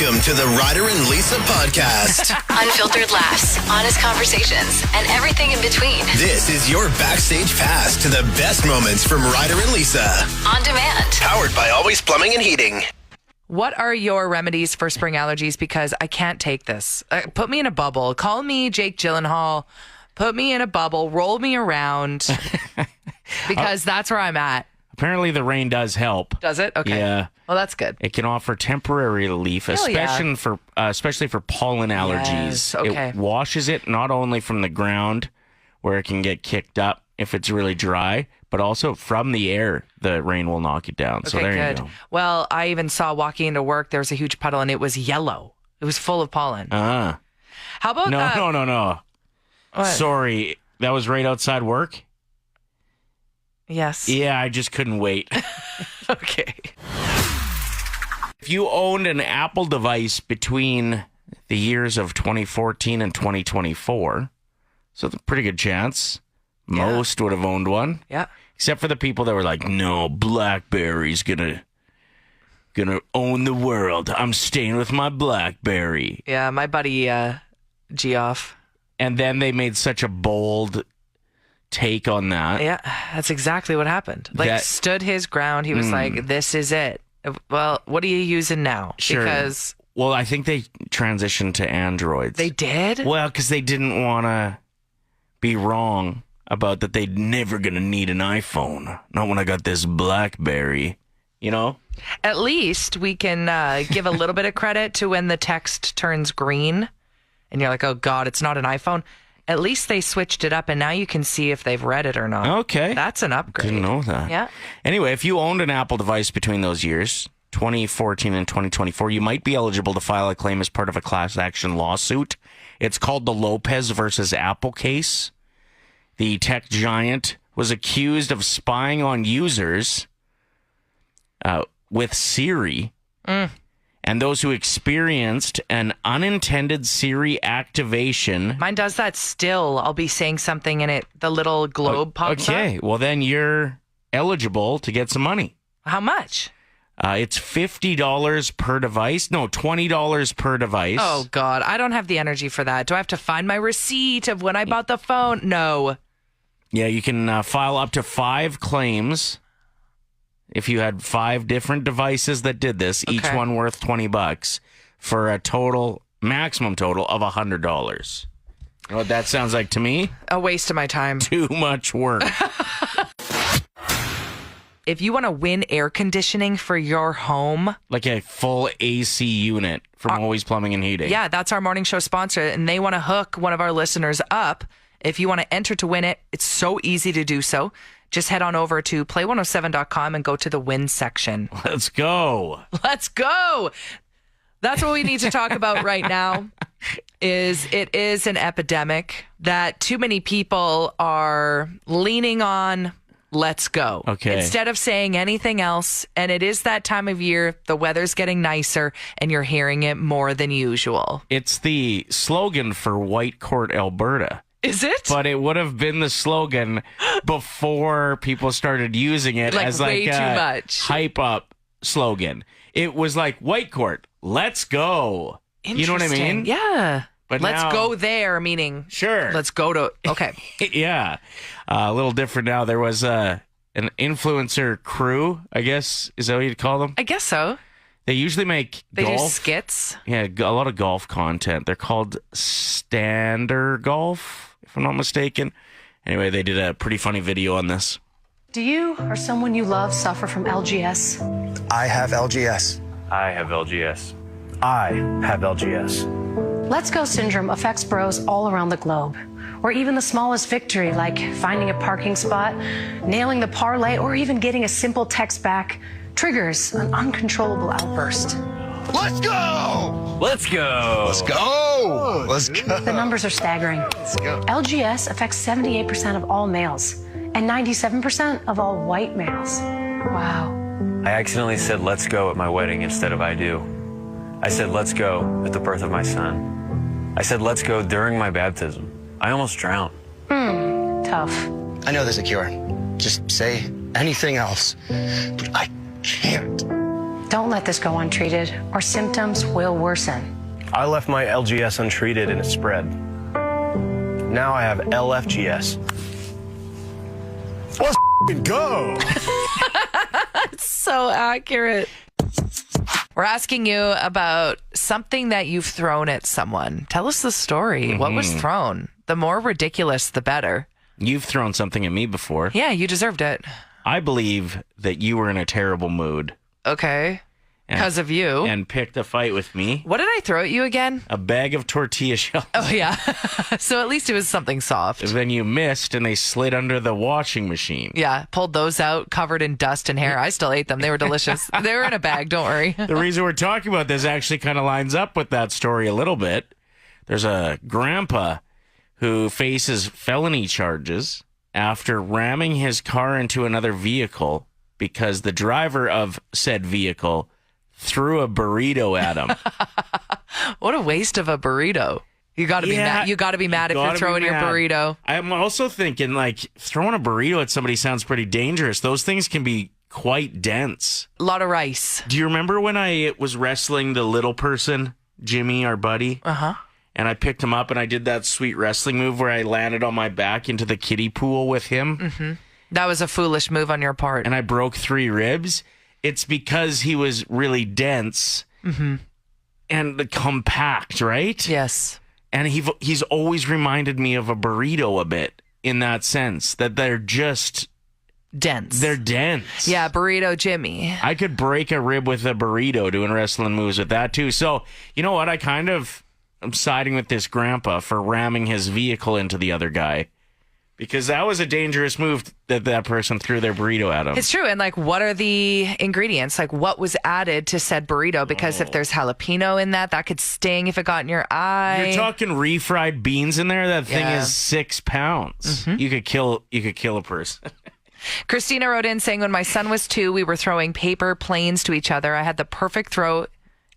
Welcome to the Ryder and Lisa podcast. Unfiltered laughs, honest conversations, and everything in between. This is your backstage pass to the best moments from Ryder and Lisa. On demand. Powered by Always Plumbing and Heating. What are your remedies for spring allergies? Because I can't take this. Put me in a bubble. Call me Jake Gyllenhaal. Put me in a bubble. Roll me around. Because that's where I'm at. Apparently the rain does help. Does it? Okay. Yeah. Well, that's good. It can offer temporary relief, especially for pollen allergies. Yes, okay. It washes it not only from the ground, where it can get kicked up if it's really dry, but also from the air. The rain will knock it down. So there you go. Well, I even saw walking into work, there was a huge puddle, and it was yellow. It was full of pollen. How about No. What? Sorry, that was right outside work? Yes. Yeah, I just couldn't wait. Okay. If you owned an Apple device between the years of 2014 and 2024, so it's a pretty good chance most would have owned one. Yeah. Except for the people that were like, no, BlackBerry's gonna own the world. I'm staying with my BlackBerry. Yeah, my buddy Geoff. And then they made such a bold take on that. Yeah, that's exactly what happened. Stood his ground. He was like, this is it. Well, what are you using now? Sure. Because I think they transitioned to Androids. they did? Well, because they didn't want to be wrong about that they'd never going to need an iPhone. Not when I got this BlackBerry, you know? At least we can give a little bit of credit to when the text turns green and you're like, oh, God, it's not an iPhone. At least they switched it up, and now you can see if they've read it or not. Okay. That's an upgrade. Didn't know that. Yeah. Anyway, if you owned an Apple device between those years, 2014 and 2024, you might be eligible to file a claim as part of a class action lawsuit. It's called the Lopez versus Apple case. The tech giant was accused of spying on users with Siri. And those who experienced an unintended Siri activation. Mine does that still. I'll be saying something and the little globe pops up. Okay, well then you're eligible to get some money. How much? It's $50 per device. No, $20 per device. Oh, God. I don't have the energy for that. Do I have to find my receipt of when I bought the phone? No. Yeah, you can file up to 5 claims. If you had 5 different devices that did this, each one worth $20 for a maximum total of $100. You know what that sounds like to me? A waste of my time. Too much work. If you want to win air conditioning for your home, like a full AC unit from Always Plumbing and Heating. Yeah, that's our morning show sponsor, and they want to hook one of our listeners up. If you want to enter to win it, it's so easy to do so. Just head on over to play107.com and go to the win section. Let's go. Let's go. That's what we need to talk about right now. It is an epidemic that too many people are leaning on. Let's go. Okay. Instead of saying anything else. And it is that time of year. The weather's getting nicer and you're hearing it more than usual. It's the slogan for Whitecourt, Alberta. Is it? But it would have been the slogan before people started using it as way like too a much hype up slogan. It was like Whitecourt, let's go. You know what I mean? Yeah. But let's now, go there, meaning sure. Let's go to okay. Yeah. A little different now. There was an influencer crew, I guess. Is that what you'd call them? I guess so. They usually make They golf. do skits. Yeah, a lot of golf content. They're called Stander Golf, if I'm not mistaken. Anyway, they did a pretty funny video on this. Do you or someone you love suffer from LGS? I have LGS. I have LGS. I have LGS. Let's Go syndrome affects bros all around the globe. Or even the smallest victory, like finding a parking spot, nailing the parlay, or even getting a simple text back, triggers an uncontrollable outburst. Let's go! Let's go! Let's go! Let's go! The numbers are staggering. Let's go. LGS affects 78% of all males and 97% of all white males. Wow. I accidentally said let's go at my wedding instead of I do. I said let's go at the birth of my son. I said let's go during my baptism. I almost drowned. Tough. I know there's a cure. Just say anything else. But I can't. Don't let this go untreated, or symptoms will worsen. I left my LGS untreated and it spread. Now I have LFGS. Let's go. So accurate. We're asking you about something that you've thrown at someone. Tell us the story. What was thrown? The more ridiculous, the better. You've thrown something at me before. Yeah, you deserved it. I believe that you were in a terrible mood. Okay. Because of you. And picked a fight with me. What did I throw at you again? A bag of tortilla shells. Oh, yeah. So at least it was something soft. Then you missed and they slid under the washing machine. Yeah, pulled those out, covered in dust and hair. I still ate them. They were delicious. They were in a bag, don't worry. The reason we're talking about this actually kind of lines up with that story a little bit. There's a grandpa who faces felony charges after ramming his car into another vehicle because the driver of said vehicle threw a burrito at him. What a waste of a burrito. You got to be mad. You got to be mad if you're throwing your burrito. I'm also thinking, like, throwing a burrito at somebody sounds pretty dangerous. Those things can be quite dense. A lot of rice. Do you remember when I was wrestling the little person, Jimmy, our buddy? Uh-huh. And I picked him up and I did that sweet wrestling move where I landed on my back into the kiddie pool with him. Mm-hmm. That was a foolish move on your part. And I broke 3 ribs. It's because he was really dense and compact, right? Yes. And he's always reminded me of a burrito a bit in that sense, that they're just dense. They're dense. Yeah, burrito Jimmy. I could break a rib with a burrito doing wrestling moves with that too. So, you know what? I'm siding with this grandpa for ramming his vehicle into the other guy. Because that was a dangerous move that person threw their burrito at him. It's true. And like, what are the ingredients? Like, what was added to said burrito? Because if there's jalapeno in that could sting if it got in your eye. You're talking refried beans in there. That thing is 6 pounds. You could kill a person. Christina wrote in saying, when my son was 2, we were throwing paper planes to each other. I had the perfect throw.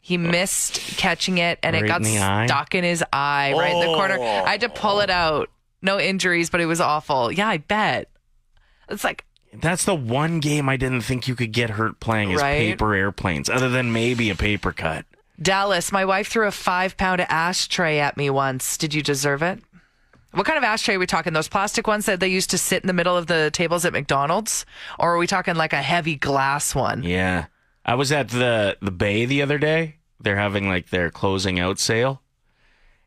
He missed catching it, and Right it got in the eye? stuck in his eye, right in the corner. I had to pull it out. No injuries, but it was awful. Yeah, I bet. It's like... That's the one game I didn't think you could get hurt playing is paper airplanes, other than maybe a paper cut. Dallas, my wife threw a 5-pound ashtray at me once. Did you deserve it? What kind of ashtray are we talking? Those plastic ones that they used to sit in the middle of the tables at McDonald's? Or are we talking like a heavy glass one? Yeah. I was at the Bay the other day. They're having like their closing out sale.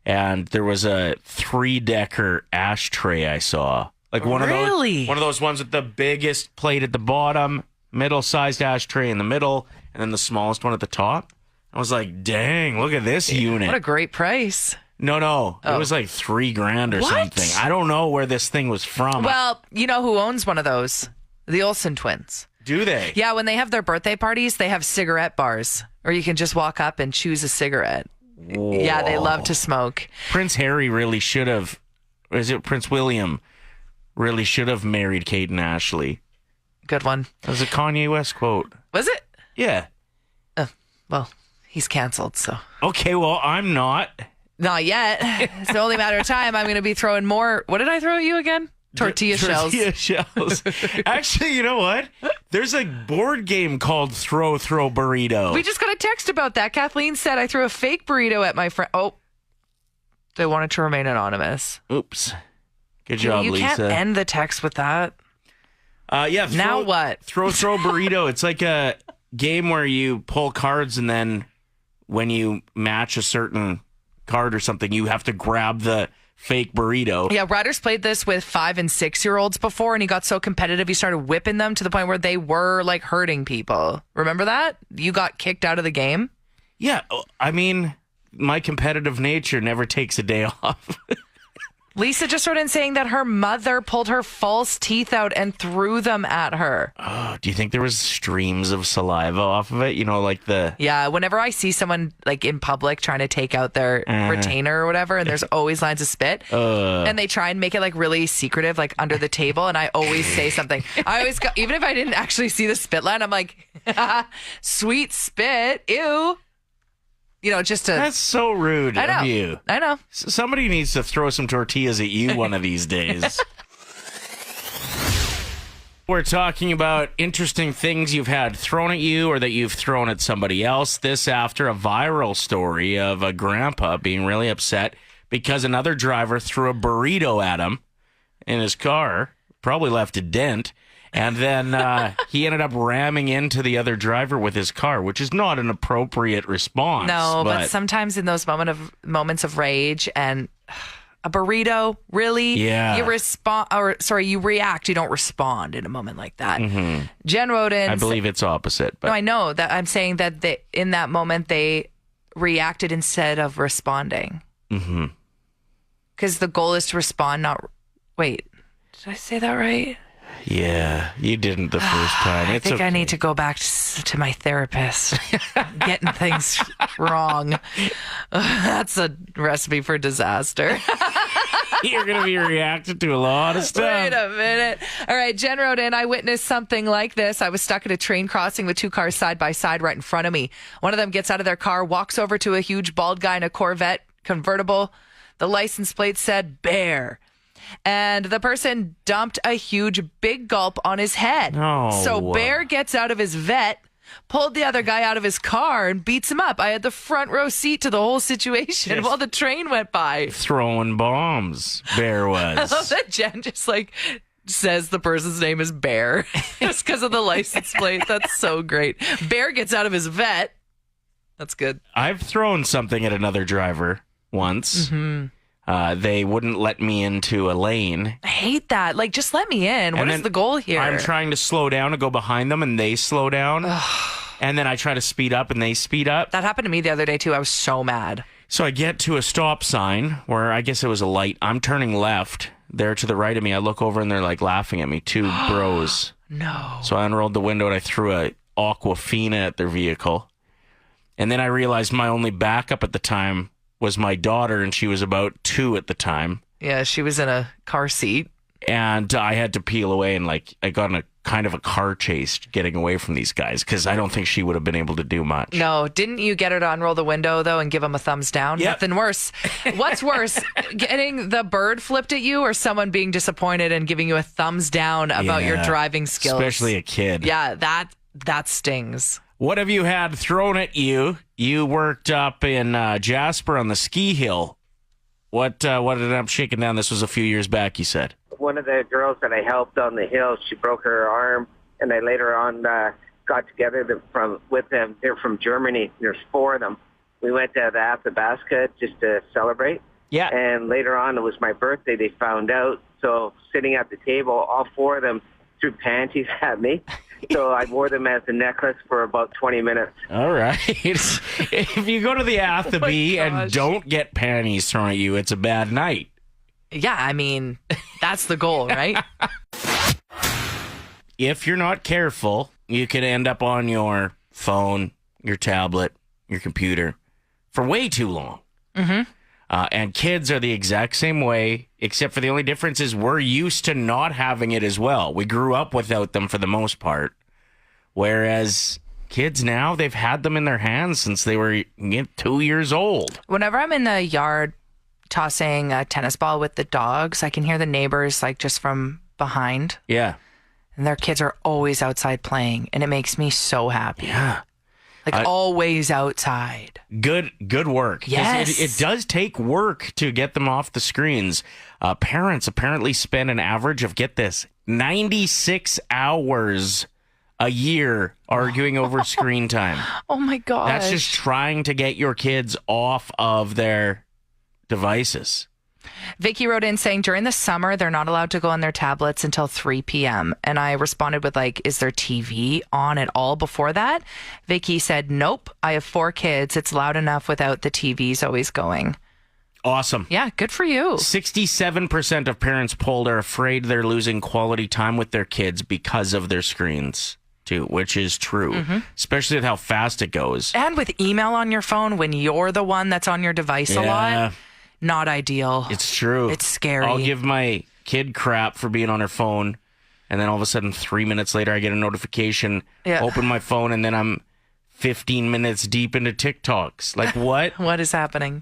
And there was a 3-decker ashtray I saw. Like one of those ones with the biggest plate at the bottom, middle-sized ashtray in the middle, and then the smallest one at the top. I was like, dang, look at this unit. What a great price. No. It was like $3,000 or something. I don't know where this thing was from. Well, you know who owns one of those? The Olsen twins. Do they? Yeah, when they have their birthday parties, they have cigarette bars, or you can just walk up and choose a cigarette. Whoa. Yeah, they love to smoke. Prince Harry really should have, or is it Prince William, really should have married Kate and Ashley. Good one. That was a Kanye West quote. Was it? Yeah. Well, he's canceled, so. Okay, well, I'm not. Not yet. It's the only matter of time. I'm going to be throwing more. What did I throw at you again? Tortilla shells. Actually, you know what? There's a board game called Throw Burrito. We just got a text about that. Kathleen said I threw a fake burrito at my friend. Oh, they wanted to remain anonymous. Oops. Good job, you Lisa. You can't end the text with that. Yeah. Now what? Throw Burrito. It's like a game where you pull cards, and then when you match a certain card or something, you have to grab the fake burrito. Yeah, Ryder's played this with 5 and 6-year-olds before, and he got so competitive he started whipping them to the point where they were like hurting people. Remember that? You got kicked out of the game? Yeah, I mean, my competitive nature never takes a day off. Lisa just wrote in saying that her mother pulled her false teeth out and threw them at her. Oh, do you think there was streams of saliva off of it? You know, like the... Yeah, whenever I see someone like in public trying to take out their retainer or whatever, and there's always lines of spit, and they try and make it like really secretive, like under the table, and I always say something. I always go, even if I didn't actually see the spit line, I'm like, sweet spit, ew. You know, just to... That's so rude of you. I know. Somebody needs to throw some tortillas at you one of these days. We're talking about interesting things you've had thrown at you or that you've thrown at somebody else. This after a viral story of a grandpa being really upset because another driver threw a burrito at him in his car, probably left a dent, and then he ended up ramming into the other driver with his car, which is not an appropriate response. No, but sometimes in those moments of rage and a burrito, really? Yeah. You react. You don't respond in a moment like that. Mm-hmm. Jen wrote in. I believe it's opposite. But. No, I know that. I'm saying that in that moment they reacted instead of responding. Mm-hmm. Because the goal is to respond, not. Wait, did I say that right? Yeah, you didn't the first time. I think I need to go back to my therapist. I'm getting things wrong. That's a recipe for disaster. You're going to be reacting to a lot of stuff. Wait a minute. All right, Jen wrote in, I witnessed something like this. I was stuck at a train crossing with two cars side by side right in front of me. One of them gets out of their car, walks over to a huge bald guy in a Corvette convertible. The license plate said Bear. And the person dumped a huge big gulp on his head. Oh. So Bear gets out of his vet, pulled the other guy out of his car, and beats him up. I had the front row seat to the whole situation while the train went by. Throwing bombs, Bear was. I love that Jen just says the person's name is Bear just because of the license plate. That's so great. Bear gets out of his vet. That's good. I've thrown something at another driver once. Mm-hmm. They wouldn't let me into a lane. I hate that. Just let me in. What is the goal here? I'm trying to slow down to go behind them, and they slow down. And then I try to speed up, and they speed up. That happened to me the other day, too. I was so mad. So I get to a stop sign where I guess it was a light. I'm turning left. They're to the right of me. I look over, and they're, laughing at me. Two bros. No. So I unrolled the window, and I threw a Aquafina at their vehicle. And then I realized my only backup at the time was my daughter, and she was about 2 at the time. Yeah, she was in a car seat. And I had to peel away, and I got in a kind of a car chase getting away from these guys because I don't think she would have been able to do much. No, didn't you get her to unroll the window, though, and give them a thumbs down? Yep. Nothing worse. What's worse, getting the bird flipped at you or someone being disappointed and giving you a thumbs down about your driving skills? Especially a kid. Yeah, that stings. What have you had thrown at you? You worked up in Jasper on the ski hill. What ended up shaking down? This was a few years back, you said. One of the girls that I helped on the hill, she broke her arm, and I later on got together with them. They're from Germany. There's 4 of them. We went to the Athabasca just to celebrate. Yeah. And later on, it was my birthday. They found out. So sitting at the table, all 4 of them threw panties at me. So I wore them as a necklace for about 20 minutes. All right. If you go to the Athabasca and don't get panties thrown at you, it's a bad night. Yeah, I mean, that's the goal, right? If you're not careful, you could end up on your phone, your tablet, your computer for way too long. Mm-hmm. And kids are the exact same way, except for the only difference is we're used to not having it as well. We grew up without them for the most part. Whereas kids now, they've had them in their hands since they were 2 years old. Whenever I'm in the yard tossing a tennis ball with the dogs, I can hear the neighbors just from behind. Yeah. And their kids are always outside playing, and it makes me so happy. Yeah. Always outside. Good work. Yes. It does take work to get them off the screens. Parents apparently spend an average of, get this, 96 hours a year arguing over screen time. Oh my gosh. That's just trying to get your kids off of their devices. Vicky wrote in saying during the summer, they're not allowed to go on their tablets until 3 p.m. And I responded with is there TV on at all before that? Vicky said, nope. I have 4 kids. It's loud enough without the TVs always going. Awesome. Yeah, good for you. 67% of parents polled are afraid they're losing quality time with their kids because of their screens, too, which is true, especially with how fast it goes. And with email on your phone when you're the one that's on your device a lot. Not ideal. It's true. It's scary. I'll give my kid crap for being on her phone, and then all of a sudden 3 minutes later I get a notification, open my phone, and then I'm 15 minutes deep into TikToks. Like, what? What is happening?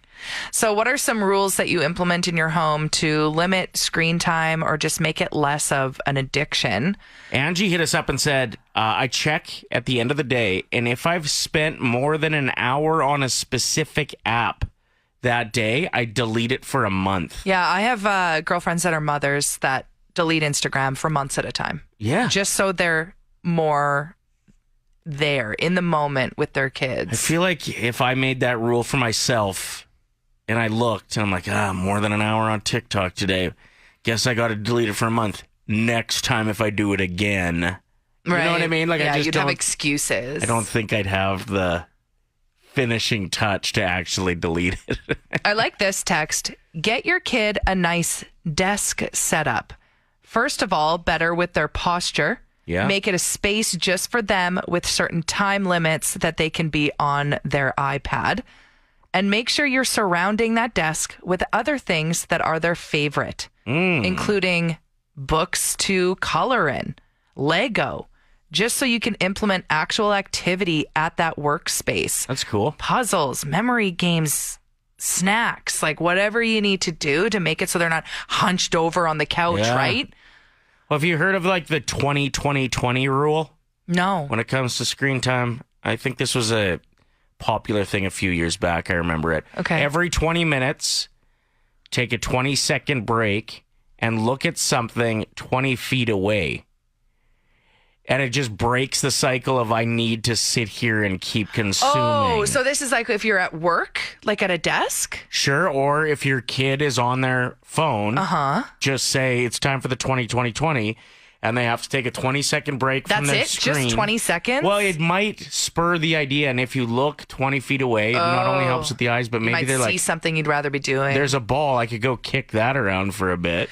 So what are some rules that you implement in your home to limit screen time or just make it less of an addiction? Angie hit us up and said, I check at the end of the day, and if I've spent more than an hour on a specific app that day, I delete it for a month. Yeah, I have girlfriends that are mothers that delete Instagram for months at a time. Yeah. Just so they're more there in the moment with their kids. I feel like if I made that rule for myself and I looked and I'm like, more than an hour on TikTok today, guess I got to delete it for a month. Next time if I do it again. Right. You know what I mean? Like, yeah, I just you'd don't have excuses. I don't think I'd have the finishing touch to actually delete it. I like this text. Get your kid a nice desk setup. First of all, better with their posture. Yeah. Make it a space just for them with certain time limits that they can be on their iPad. And make sure you're surrounding that desk with other things that are their favorite, including books to color in, Lego, just so you can implement actual activity at that workspace. That's cool. Puzzles, memory games, snacks, like whatever you need to do to make it so they're not hunched over on the couch, Yeah. right? Well, have you heard of like the 20-20-20 rule No. when it comes to screen time? I think this was a popular thing a few years back. I remember it. Okay. Every 20 minutes, take a 20-second break and look at something 20 feet away. And it just breaks the cycle of I need to sit here and keep consuming. Oh, so this is like if you're at work, like at a desk? Sure, or if your kid is on their phone, just say it's time for the 20-20-20, and they have to take a 20-second break from That's their it? screen. Just 20 seconds? Well, it might spur the idea, and if you look 20 feet away, it not only helps with the eyes, but You maybe might they're see like, something you'd rather be doing. there's a ball, I could go kick that around for a bit.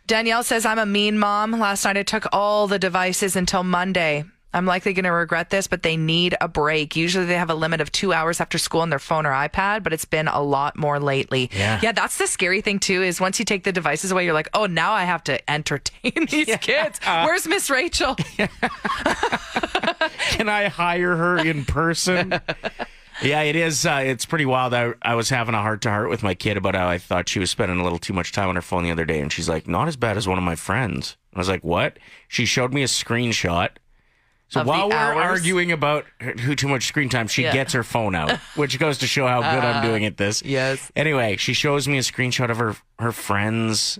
Danielle says, I'm a mean mom. Last night I took all the devices until Monday. I'm likely going to regret this, but they need a break. Usually they have a limit of 2 hours after school on their phone or iPad, but it's been a lot more lately. Yeah. That's the scary thing, too, is once you take the devices away, you're like, oh, now I have to entertain these kids. Where's Miss Rachel? Can I hire her in person? Yeah, it is. It's pretty wild. I was having a heart-to-heart with my kid about how I thought she was spending a little too much time on her phone the other day, and she's like, not as bad as one of my friends. I was like, what? She showed me a screenshot. So Of while the we're hours? arguing about who too much screen time, she gets her phone out, which goes to show how good I'm doing at this. Yes. Anyway, she shows me a screenshot of her friend's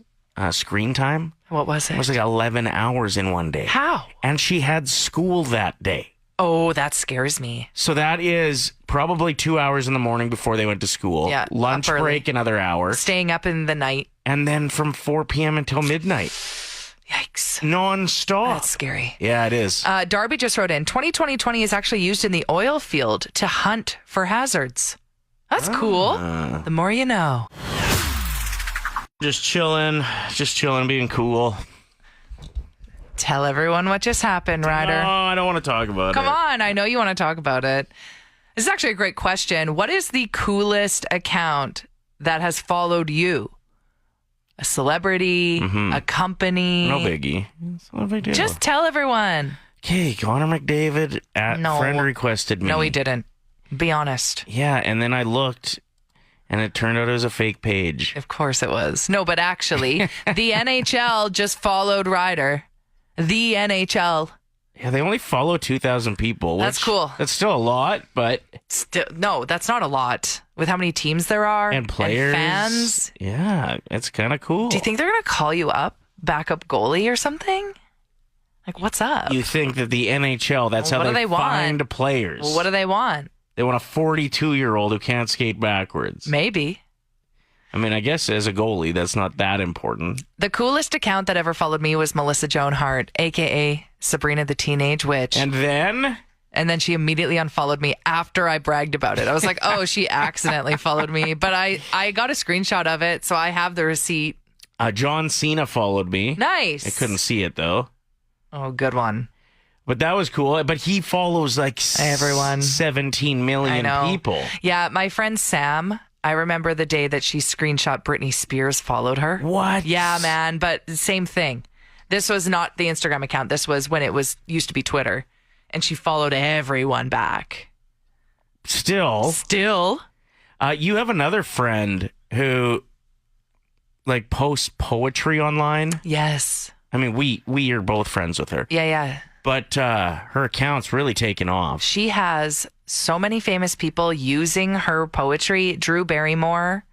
screen time. What was it? It was like 11 hours in one day. How? And she had school that day. Oh, that scares me. So that is probably 2 hours in the morning before they went to school. Yeah, Lunch up early. break, another hour. Staying up in the night. And then from 4 p.m. until midnight. Yikes. Non-stop. That's scary. Yeah, it is. Darby just wrote in, 20-20-20 is actually used in the oil field to hunt for hazards. That's cool. The more you know. Just chilling, being cool. Tell everyone what just happened, Ryder. No, I don't want to talk about it. Come on, I know you want to talk about it. This is actually a great question. What is the coolest account that has followed you? A celebrity, a company? No biggie. It's not a big deal. Just tell everyone. Okay, Connor McDavid friend requested me. No, he didn't. Be honest. Yeah, and then I looked, and it turned out it was a fake page. Of course it was. No, but actually, the NHL just followed Ryder. The NHL. Yeah, they only follow 2,000 people. That's cool. That's still a lot, but... No, that's not a lot. With how many teams there are. And players. And fans. Yeah, it's kind of cool. Do you think they're going to call you up? Backup goalie or something? Like, what's up? You think that the NHL, that's Well, how what do they they want? find players. Well, what do they want? They want a 42-year-old who can't skate backwards. Maybe. I mean, I guess as a goalie, that's not that important. The coolest account that ever followed me was Melissa Joan Hart, a.k.a. Sabrina the Teenage Witch. And then she immediately unfollowed me after I bragged about it. I was like, oh, she accidentally followed me. But I got a screenshot of it, so I have the receipt. John Cena followed me. Nice. I couldn't see it, though. Oh, good one. But that was cool. But he follows like Everyone. 17 million people. Yeah, my friend Sam, I remember the day that she screenshot Britney Spears followed her. What? Yeah, man. But same thing. This was not the Instagram account. This was when it used to be Twitter. And she followed everyone back. Still. You have another friend who like posts poetry online. Yes. I mean, we are both friends with her. Yeah. But her account's really taken off. She has so many famous people using her poetry. Drew Barrymore,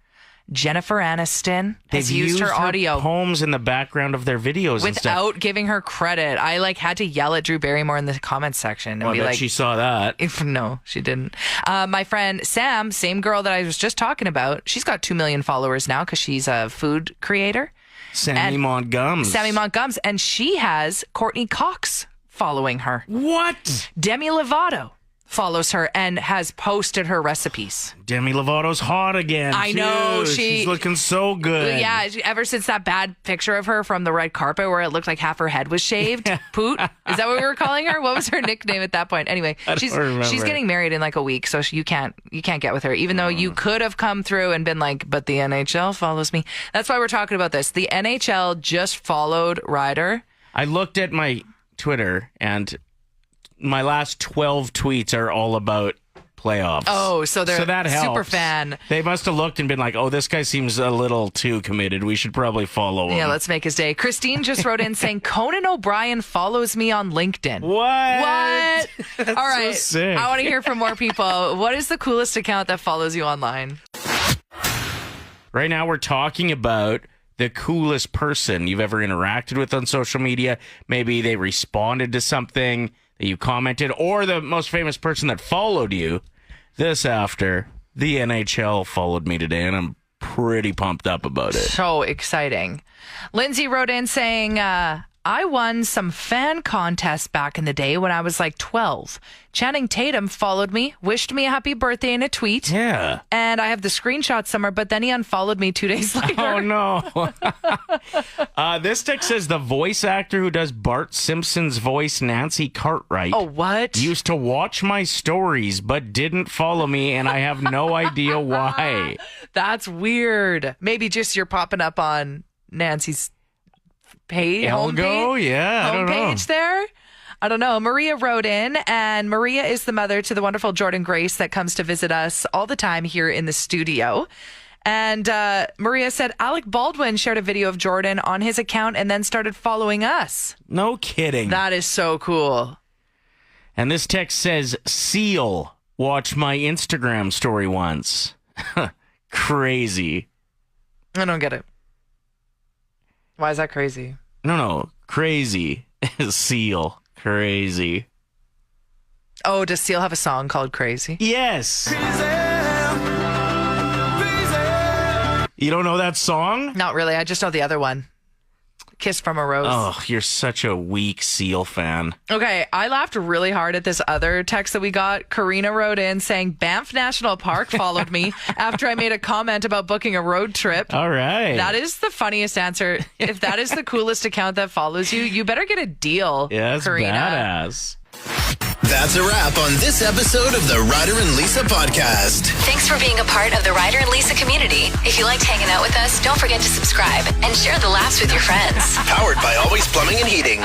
Jennifer Aniston has used her audio poems in the background of their videos without giving her credit. I had to yell at Drew Barrymore in the comments section and be like, she saw that. No, she didn't. My friend Sam, same girl that I was just talking about, she's got 2 million followers now because she's a food creator. Sammy Montgums, and she has Courtney Cox following her. What? Demi Lovato follows her and has posted her recipes. Demi Lovato's hot again. I know. She's looking so good. Yeah, ever since that bad picture of her from the red carpet where it looked like half her head was shaved. Poot? Is that what we were calling her? What was her nickname at that point? Anyway, she's getting married in like a week, so you can't get with her, even though you could have come through and been like, but the NHL follows me. That's why we're talking about this. The NHL just followed Ryder. I looked at my Twitter and my last 12 tweets are all about playoffs. Oh, so they're that super helps. fan. They must have looked and been like, oh, this guy seems a little too committed. We should probably follow him. Yeah, let's make his day. Christine just wrote in saying, Conan O'Brien follows me on LinkedIn. What? That's all right. so sick. I want to hear from more people. What is the coolest account that follows you online? Right now we're talking about the coolest person you've ever interacted with on social media. Maybe they responded to something that you commented, or the most famous person that followed you. This after the NHL followed me today, and I'm pretty pumped up about it. So exciting. Lindsay wrote in saying, I won some fan contests back in the day when I was like 12. Channing Tatum followed me, wished me a happy birthday in a tweet. Yeah. And I have the screenshot somewhere, but then he unfollowed me 2 days later. Oh, no. This text says the voice actor who does Bart Simpson's voice, Nancy Cartwright. Oh, what? Used to watch my stories, but didn't follow me, and I have no idea why. That's weird. Maybe just you're popping up on Nancy's homepage. Yeah, I don't know. Homepage there. I don't know. Maria wrote in, and Maria is the mother to the wonderful Jordan Grace that comes to visit us all the time here in the studio. And Maria said Alec Baldwin shared a video of Jordan on his account and then started following us. No kidding. That is so cool. And this text says, Seal watched my Instagram story once. Crazy. I don't get it. Why is that crazy? No. Crazy. Seal. Crazy. Oh, does Seal have a song called Crazy? Yes. You don't know that song? Not really. I just know the other one. Kiss from a Rose. Oh, you're such a weak Seal fan. Okay, I laughed really hard at this other text that we got. Karina wrote in saying Banff National Park followed me after I made a comment about booking a road trip. All right. That is the funniest answer. If that is the coolest account that follows you, you better get a deal, yeah, that's Karina. badass. That's a wrap on this episode of the Ryder and Lisa podcast. Thanks for being a part of the Ryder and Lisa community. If you liked hanging out with us, don't forget to subscribe and share the laughs with your friends. Powered by Always Plumbing and Heating.